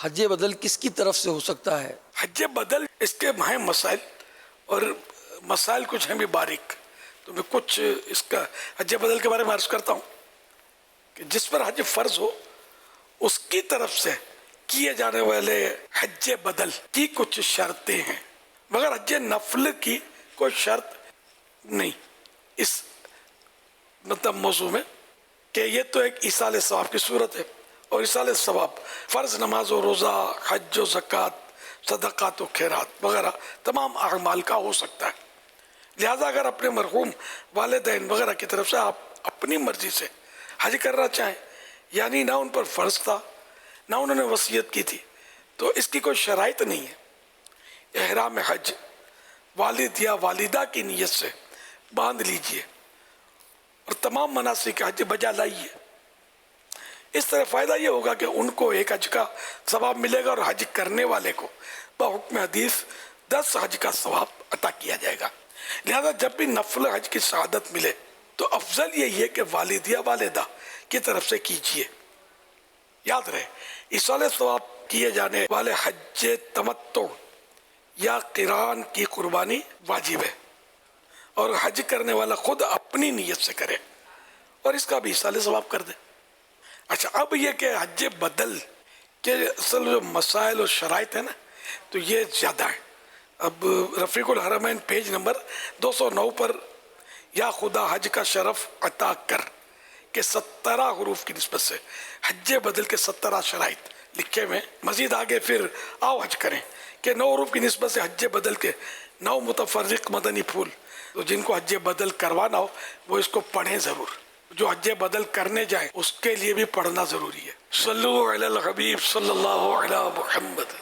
حج بدل کس کی طرف سے ہو سکتا ہے؟ حج بدل اس کے اہم مسائل اور مسائل کچھ ہیں بھی باریک، تو میں کچھ اس کا حج بدل کے بارے میں عرض کرتا ہوں کہ جس پر حج فرض ہو اس کی طرف سے کیے جانے والے حج بدل کی کچھ شرطیں ہیں، مگر حج نفل کی کوئی شرط نہیں اس مطلب موضوع میں، کہ یہ تو ایک ایصال ثواب کی صورت ہے، اور ایصال ثواب فرض نماز و روزہ، حج و زکوٰۃ، صدقات و خیرات وغیرہ تمام اعمال کا ہو سکتا ہے۔ لہذا اگر اپنے مرحوم والدین وغیرہ کی طرف سے آپ اپنی مرضی سے حج کرنا چاہیں، یعنی نہ ان پر فرض تھا نہ انہوں نے وصیت کی تھی، تو اس کی کوئی شرائط نہیں ہے۔ احرام حج والد یا والدہ کی نیت سے باندھ لیجئے اور تمام مناسک حج بجا لائیے۔ اس طرح فائدہ یہ ہوگا کہ ان کو ایک حج کا ثواب ملے گا اور حج کرنے والے کو بحکم حدیث 10 حج کا ثواب عطا کیا جائے گا۔ لہذا جب بھی نفل حج کی شہادت ملے تو افضل یہی ہے کہ والد یا والدہ کی طرف سے کیجیے۔ یاد رہے ایصال ثواب کیے جانے والے حج تمتع یا قران کی قربانی واجب ہے، اور حج کرنے والا خود اپنی نیت سے کرے اور اس کا بھی ایصال ثواب کر دے۔ اچھا، اب یہ کہ حج بدل کے اصل جو مسائل اور شرائط ہیں نا، تو یہ زیادہ ہیں۔ اب رفیق الحرمین پیج نمبر 209 پر یا خدا حج کا شرف عطا کر کے 17 حروف کی نسبت سے حج بدل کے 17 شرائط لکھے ہوئے، مزید آگے پھر آؤ حج کریں کہ 9 حروف کی نسبت سے حج بدل کے 9 متفرق مدنی پھول۔ تو جن کو حج بدل کروانا ہو وہ اس کو پڑھیں ضرور، جو حج بدل کرنے جائیں اس کے لیے بھی پڑھنا ضروری ہے۔ صلو علی الحبیب صلی اللہ علی محمد۔